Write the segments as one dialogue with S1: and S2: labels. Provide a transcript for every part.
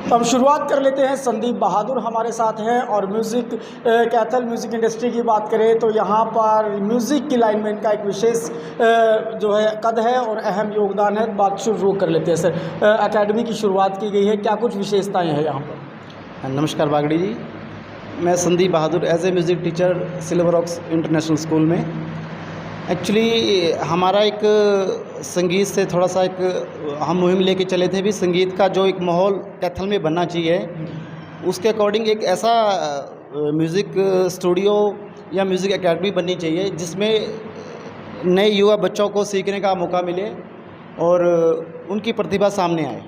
S1: तो हम शुरुआत कर लेते हैं। संदीप बहादुर हमारे साथ हैं और म्यूज़िक कैथल म्यूज़िक इंडस्ट्री की बात करें तो यहाँ पर म्यूज़िक की लाइन में इनका एक विशेष जो है कद है और अहम योगदान है। बात शुरू कर लेते हैं सर। एकेडमी की शुरुआत की गई है, क्या कुछ विशेषताएं हैं यहाँ पर?
S2: नमस्कार बागड़ी जी, मैं Sandeep Bahadur as a music teacher silver oaks international school में। एक्चुअली हमारा एक संगीत से थोड़ा सा एक हम मुहिम लेके चले थे भी, संगीत का जो एक माहौल कैथल में बनना चाहिए उसके अकॉर्डिंग एक ऐसा म्यूज़िक स्टूडियो या म्यूज़िक एकेडमी बननी चाहिए जिसमें नए युवा बच्चों को सीखने का मौका मिले और उनकी प्रतिभा सामने आए।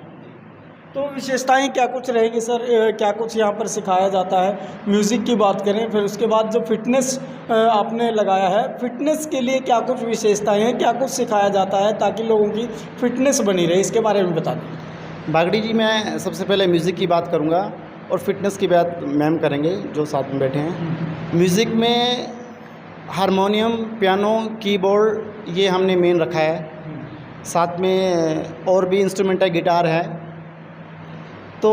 S1: तो विशेषताएं क्या कुछ रहेगी सर? क्या कुछ यहाँ पर सिखाया जाता है? म्यूज़िक की बात करें, फिर उसके बाद जो फिटनेस आपने लगाया है, फिटनेस के लिए क्या कुछ विशेषताएं हैं, क्या कुछ सिखाया जाता है ताकि लोगों की फिटनेस बनी रहे, इसके बारे में बता दें।
S2: बागड़ी जी, मैं सबसे पहले म्यूज़िक की बात करूँगा और फिटनेस की बात मैम करेंगे जो साथ में बैठे हैं। म्यूज़िक में हारमोनियम, पियानो, कीबोर्ड ये हमने मेन रखा है। साथ में और भी इंस्ट्रूमेंट है, गिटार है। तो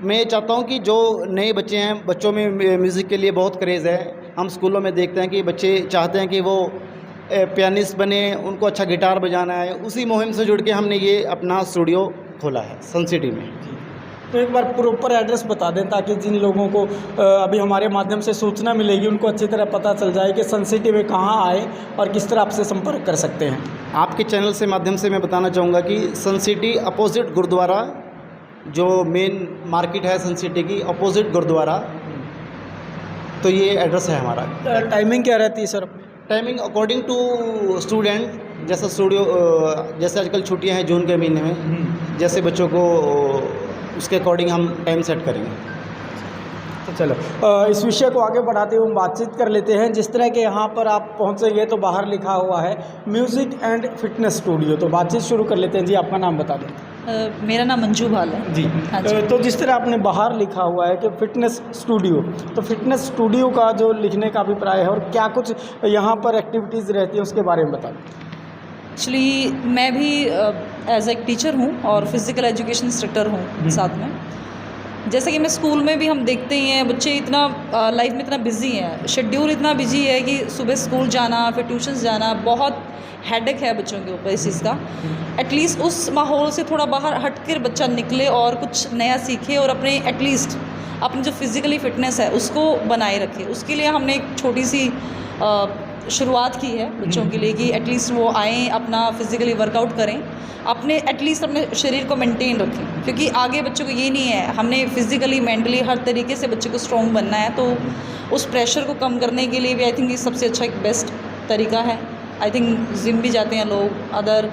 S2: मैं ये चाहता हूँ कि जो नए बच्चे हैं, बच्चों में म्यूज़िक के लिए बहुत क्रेज़ है। हम स्कूलों में देखते हैं कि बच्चे चाहते हैं कि वो पियानिस्ट बने, उनको अच्छा गिटार बजाना है। उसी मुहिम से जुड़ के हमने ये अपना स्टूडियो खोला है सन सिटी में।
S1: तो एक बार प्रॉपर एड्रेस बता दें ताकि जिन लोगों को अभी हमारे माध्यम से सूचना मिलेगी उनको अच्छी तरह पता चल जाए कि सन सिटी में कहाँ आए और किस तरह आपसे संपर्क कर सकते हैं।
S2: आपके चैनल से माध्यम से मैं बताना चाहूँगा कि सन सिटी अपोजिट गुरुद्वारा, जो मेन मार्केट है सन सिटी की, अपोजिट गुरुद्वारा, तो ये एड्रेस है हमारा।
S1: टाइमिंग क्या रहती है sir?
S2: Timing according to student, जैसा स्टूडियो जैसे आजकल छुट्टियां हैं जून के महीने में, जैसे बच्चों को उसके अकॉर्डिंग हम टाइम सेट करेंगे।
S1: तो चलो इस विषय को आगे बढ़ाते हुए हम बातचीत कर लेते हैं। जिस तरह के यहाँ पर आप पहुँचेंगे तो बाहर लिखा हुआ है म्यूज़िक एंड फिटनेस स्टूडियो, तो बातचीत शुरू कर लेते हैं। जी, आपका नाम बता दें।
S3: मेरा नाम मंजू भाल है
S1: जी।
S3: हाँ जी।
S1: तो जिस तरह आपने बाहर लिखा हुआ है कि फिटनेस स्टूडियो, तो फिटनेस स्टूडियो का जो लिखने का अभिप्राय है और क्या कुछ यहाँ पर एक्टिविटीज़ रहती हैं उसके बारे में बता दें।
S3: एक्चुअली मैं भी एज एक टीचर हूँ और फिज़िकल एजुकेशन इंस्ट्रक्टर हूँ साथ में। जैसे कि मैं स्कूल में भी हम देखते ही हैं, बच्चे इतना लाइफ में इतना बिजी हैं, शेड्यूल इतना बिजी है कि सुबह स्कूल जाना, फिर ट्यूशन्स जाना, बहुत हेडेक है बच्चों के ऊपर इस चीज़ का। एटलीस्ट उस माहौल से थोड़ा बाहर हटकर बच्चा निकले और कुछ नया सीखे और अपने एटलीस्ट अपनी जो फिज़िकली फ़िटनेस है उसको बनाए रखे। उसके लिए हमने एक छोटी सी शुरुआत की है बच्चों के लिए कि एटलीस्ट वो आएँ, अपना फिज़िकली वर्कआउट करें, अपने एटलीस्ट अपने शरीर को मेंटेन रखें, क्योंकि आगे बच्चों को ये नहीं है, हमने फिज़िकली मेंटली हर तरीके से बच्चे को स्ट्रॉन्ग बनना है। तो उस प्रेशर को कम करने के लिए भी आई थिंक ये सबसे अच्छा एक बेस्ट तरीका है। आई थिंक जिम भी जाते हैं लोग, अदर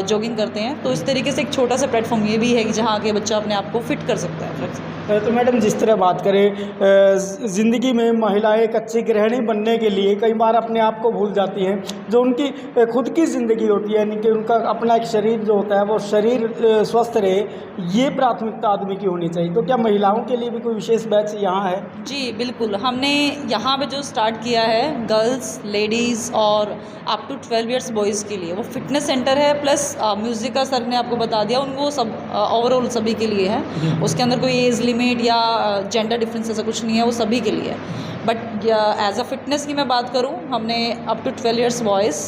S3: जॉगिंग करते हैं, तो इस तरीके से एक छोटा सा प्लेटफॉर्म ये भी है कि जहाँ आगे बच्चा अपने आप को फिट कर सकता है।
S1: तो मैडम, जिस तरह बात करें ज़िंदगी में महिलाएं एक अच्छी गृहिणी बनने के लिए कई बार अपने आप को भूल जाती हैं, जो उनकी खुद की ज़िंदगी होती है, यानी कि उनका अपना एक शरीर जो होता है वो शरीर स्वस्थ रहे, ये प्राथमिकता आदमी की होनी चाहिए। तो क्या महिलाओं के लिए भी कोई विशेष बैच यहाँ है?
S3: जी बिल्कुल, हमने यहाँ पे जो स्टार्ट किया है गर्ल्स, लेडीज़ और अप टू 12 ईयर्स बॉयज़ के लिए, वो फिटनेस सेंटर है प्लस म्यूज़िक का सर ने आपको बता दिया, उनको सब ओवरऑल सभी के लिए है। उसके अंदर कोई एज लिमिट या जेंडर डिफरेंस ऐसा कुछ नहीं है, वो सभी के लिए है। बट एज अ फिटनेस की मैं बात करूँ, हमने up to 12 years boys,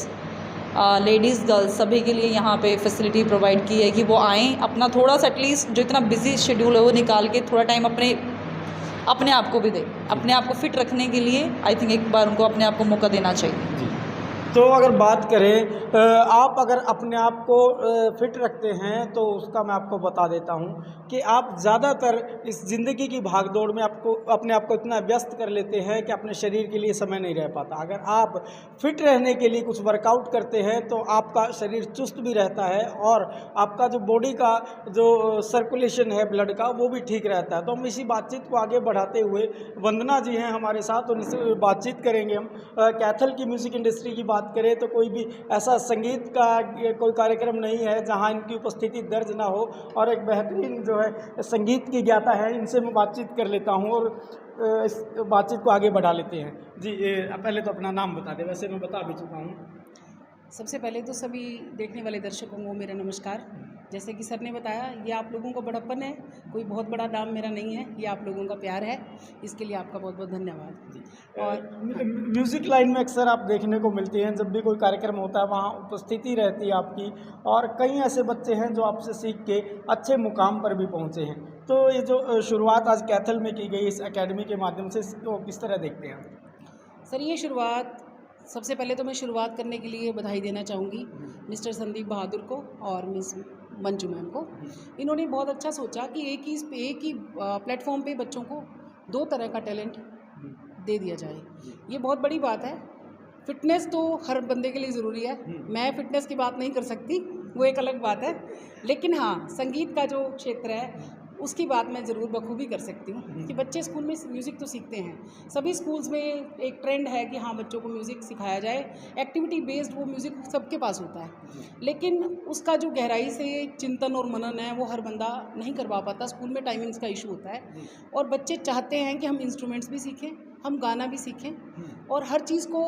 S3: ladies, girls सभी के लिए यहाँ पे फैसिलिटी प्रोवाइड की है कि वो आएँ, अपना थोड़ा सा एटलीस्ट जो इतना बिजी शेड्यूल है वो निकाल के थोड़ा टाइम अपने आप को भी दे, अपने आप को फिट रखने के लिए आई थिंक एक बार उनको अपने आप को मौका देना चाहिए।
S1: तो अगर बात करें, आप अगर अपने आप को फिट रखते हैं तो उसका मैं आपको बता देता हूं कि आप ज़्यादातर इस ज़िंदगी की भागदौड़ में अपने आप को इतना व्यस्त कर लेते हैं कि अपने शरीर के लिए समय नहीं रह पाता। अगर आप फिट रहने के लिए कुछ वर्कआउट करते हैं तो आपका शरीर चुस्त भी रहता है और आपका जो बॉडी का जो सर्कुलेशन है ब्लड का, वो भी ठीक रहता है। तो हम इसी बातचीत को आगे बढ़ाते हुए वंदना जी हैं हमारे साथ, उनसे बातचीत करेंगे हम। कैथल की म्यूज़िक इंडस्ट्री की बात करें तो कोई भी ऐसा संगीत का कोई कार्यक्रम नहीं है जहां इनकी उपस्थिति दर्ज ना हो, और एक बेहतरीन जो है संगीत की ज्ञाता है, इनसे मैं बातचीत कर लेता हूं और इस बातचीत को आगे बढ़ा लेते हैं। जी, पहले तो अपना नाम बता दें, वैसे मैं बता भी चुका हूं।
S4: सबसे पहले तो सभी देखने वाले दर्शकों को मेरा नमस्कार। जैसे कि सर ने बताया, ये आप लोगों का बड़प्पन है, कोई बहुत बड़ा नाम मेरा नहीं है, ये आप लोगों का प्यार है, इसके लिए आपका बहुत बहुत धन्यवाद।
S1: और म्यूज़िक लाइन में अक्सर आप देखने को मिलती हैं, जब भी कोई कार्यक्रम होता है वहाँ उपस्थिति रहती है आपकी, और कई ऐसे बच्चे हैं जो आपसे सीख के अच्छे मुकाम पर भी पहुँचे हैं। तो ये जो शुरुआत आज कैथल में की गई इस एकेडमी के माध्यम से, इसको किस तरह देखते हैं?
S4: सर ये शुरुआत, सबसे पहले तो मैं शुरुआत करने के लिए बधाई देना चाहूँगी मिस्टर संदीप बहादुर को और मिस मंजू मैम को। इन्होंने बहुत अच्छा सोचा कि एक ही प्लेटफॉर्म पे बच्चों को 2 तरह का टैलेंट दे दिया जाए। ये बहुत बड़ी बात है। फिटनेस तो हर बंदे के लिए ज़रूरी है, मैं फ़िटनेस की बात नहीं कर सकती, वो एक अलग बात है, लेकिन हाँ संगीत का जो क्षेत्र है उसकी बात मैं ज़रूर बखूबी कर सकती हूँ कि बच्चे स्कूल में म्यूज़िक तो सीखते हैं। सभी स्कूल्स में एक ट्रेंड है कि हाँ बच्चों को म्यूज़िक सिखाया जाए, एक्टिविटी बेस्ड वो म्यूज़िक सबके पास होता है, लेकिन उसका जो गहराई से चिंतन और मनन है वो हर बंदा नहीं करवा पाता। स्कूल में टाइमिंग्स का इशू होता है और बच्चे चाहते हैं कि हम इंस्ट्रूमेंट्स भी सीखें, हम गाना भी सीखें और हर चीज़ को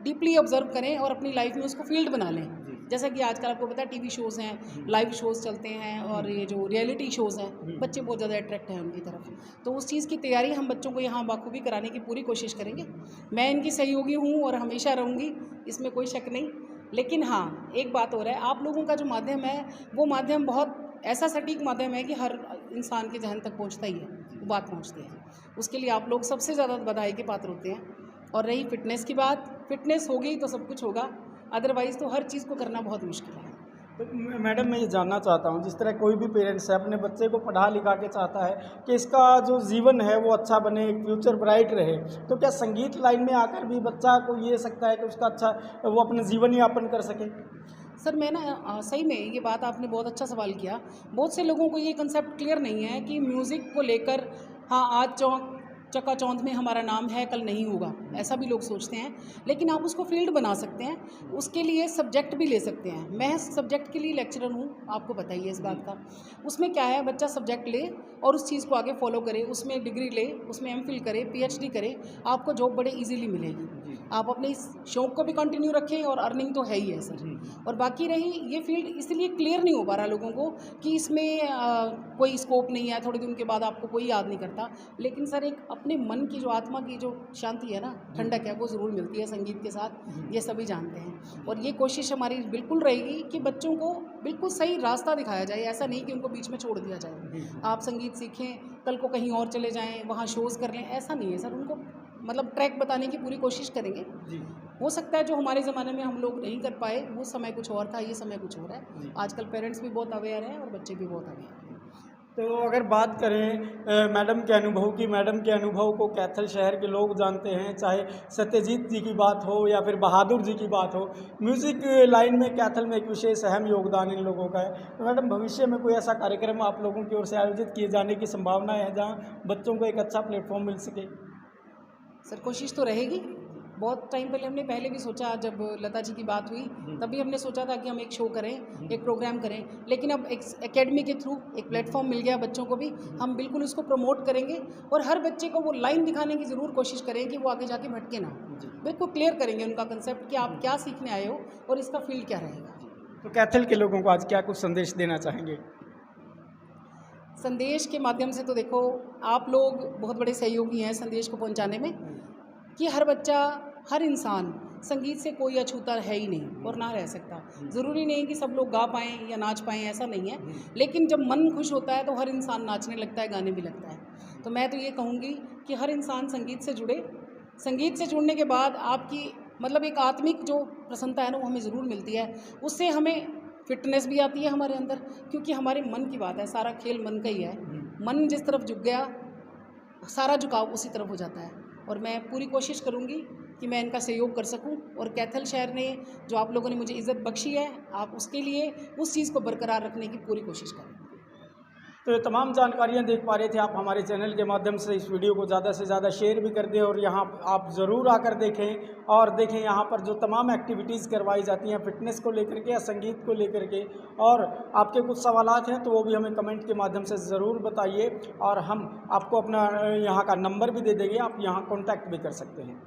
S4: डीपली ऑब्जर्व करें और अपनी लाइफ में उसको फील्ड बना लें। जैसा कि आजकल आपको पता है टीवी शोज़ हैं, लाइव शोज़ चलते हैं और ये जो रियलिटी शोज़ हैं, बच्चे बहुत ज़्यादा अट्रैक्ट हैं उनकी तरफ। तो उस चीज़ की तैयारी हम बच्चों को यहाँ बाखूबी कराने की पूरी कोशिश करेंगे। मैं इनकी सहयोगी हूँ और हमेशा रहूँगी, इसमें कोई शक नहीं। लेकिन हाँ एक बात और है, आप लोगों का जो माध्यम है वो माध्यम बहुत ऐसा सटीक माध्यम है कि हर इंसान के जहन तक पहुँचता ही है, वो बात पहुँचती है। उसके लिए आप लोग सबसे ज़्यादा बधाई के पात्र होते हैं। और रही फिटनेस की बात, फिटनेस होगी तो सब कुछ होगा, अदरवाइज़ तो हर चीज़ को करना बहुत मुश्किल है।
S1: तो मैडम मैं ये जानना चाहता हूँ, जिस तरह कोई भी पेरेंट्स है अपने बच्चे को पढ़ा लिखा के चाहता है कि इसका जो जीवन है वो अच्छा बने, फ्यूचर ब्राइट रहे, तो क्या संगीत लाइन में आकर भी बच्चा को ये सकता है कि उसका अच्छा वो अपना जीवन यापन कर सके?
S4: सर मैं ना सही में ये बात आपने बहुत अच्छा सवाल किया। बहुत से लोगों को ये कंसेप्ट क्लियर नहीं है कि म्यूज़िक को लेकर हाँ आज चकाचौंध में हमारा नाम है, कल नहीं होगा, ऐसा भी लोग सोचते हैं। लेकिन आप उसको फील्ड बना सकते हैं, उसके लिए सब्जेक्ट भी ले सकते हैं। मैं सब्जेक्ट के लिए लेक्चरर हूँ, आपको पता ही है इस बात का। उसमें क्या है, बच्चा सब्जेक्ट ले और उस चीज़ को आगे फॉलो करे, उसमें डिग्री ले, उसमें एमफिल करे, पीएचडी करे, आपको जॉब बड़े इजीली मिलेगी। आप अपने इस शौक को भी कंटिन्यू रखें और अर्निंग तो है ही है सर। और बाकी रही ये फील्ड इसलिए क्लियर नहीं हो पा रहा लोगों को कि इसमें कोई स्कोप नहीं है, थोड़े दिन के बाद आपको कोई याद नहीं करता। लेकिन सर एक अपने मन की जो आत्मा की जो शांति है ना, ठंडक है, वो ज़रूर मिलती है संगीत के साथ, ये सभी जानते हैं। और ये कोशिश हमारी बिल्कुल रहेगी कि बच्चों को बिल्कुल सही रास्ता दिखाया जाए, ऐसा नहीं कि उनको बीच में छोड़ दिया जाए। आप संगीत सीखें, कल को कहीं और चले जाएँ, वहाँ शोज़ कर लें, ऐसा नहीं है सर। उनको मतलब ट्रैक बताने की पूरी कोशिश करेंगे। हो सकता है जो हमारे ज़माने में हम लोग नहीं कर पाए, वो समय कुछ और था, ये समय कुछ और है। आजकल पेरेंट्स भी बहुत अवेयर हैं और बच्चे भी बहुत अवेयर हैं।
S1: तो अगर बात करें मैडम के अनुभव की, मैडम के अनुभव को कैथल शहर के लोग जानते हैं, चाहे सत्यजीत जी की बात हो या फिर बहादुर जी की बात हो, म्यूज़िक लाइन में कैथल में एक विशेष अहम योगदान इन लोगों का है। तो मैडम भविष्य में कोई ऐसा कार्यक्रम आप लोगों की ओर से आयोजित किए जाने की संभावना है जहाँ बच्चों को एक अच्छा प्लेटफॉर्म मिल सके?
S4: सर कोशिश तो रहेगी। बहुत टाइम पहले हमने पहले भी सोचा, जब लता जी की बात हुई तभी हमने सोचा था कि हम एक शो करें, एक प्रोग्राम करें। लेकिन अब एक एकेडमी के थ्रू एक प्लेटफॉर्म मिल गया बच्चों को भी, हम बिल्कुल उसको प्रमोट करेंगे और हर बच्चे को वो लाइन दिखाने की ज़रूर कोशिश करें कि वो आगे जाके भटके ना। बिल्कुल क्लियर करेंगे उनका कंसेप्ट कि आप क्या सीखने आए हो और इसका फील्ड क्या रहेगा।
S1: तो कैथल के लोगों को आज क्या कुछ संदेश देना चाहेंगे?
S4: संदेश के माध्यम से तो देखो, आप लोग बहुत बड़े सहयोगी हैं संदेश को पहुंचाने में, कि हर बच्चा, हर इंसान संगीत से कोई अछूता है ही नहीं और ना रह सकता। ज़रूरी नहीं कि सब लोग गा पाएँ या नाच पाएँ, ऐसा नहीं है। लेकिन जब मन खुश होता है तो हर इंसान नाचने लगता है, गाने भी लगता है। तो मैं तो ये कहूँगी कि हर इंसान संगीत से जुड़े। संगीत से जुड़ने के बाद आपकी मतलब एक आत्मिक जो प्रसन्नता है ना, वो हमें ज़रूर मिलती है। उससे हमें फिटनेस भी आती है हमारे अंदर, क्योंकि हमारे मन की बात है, सारा खेल मन का ही है। मन जिस तरफ झुक गया, सारा झुकाव उसी तरफ हो जाता है। और मैं पूरी कोशिश करूँगी कि मैं इनका सहयोग कर सकूं। और कैथल शहर ने जो आप लोगों ने मुझे इज़्ज़त बख्शी है, आप उसके लिए उस चीज़ को बरकरार रखने की पूरी कोशिश करें।
S1: तो ये तमाम जानकारियाँ देख पा रहे थे आप हमारे चैनल के माध्यम से। इस वीडियो को ज़्यादा से ज़्यादा शेयर भी कर दें और यहाँ आप ज़रूर आकर देखें और देखें यहाँ पर जो तमाम एक्टिविटीज़ करवाई जाती हैं फिटनेस को लेकर के या संगीत को लेकर के। और आपके कुछ सवालात हैं तो वो भी हमें कमेंट के माध्यम से ज़रूर बताइए और हम आपको अपना यहाँ का नंबर भी दे देंगे, आप यहाँ कॉन्टैक्ट भी कर सकते हैं।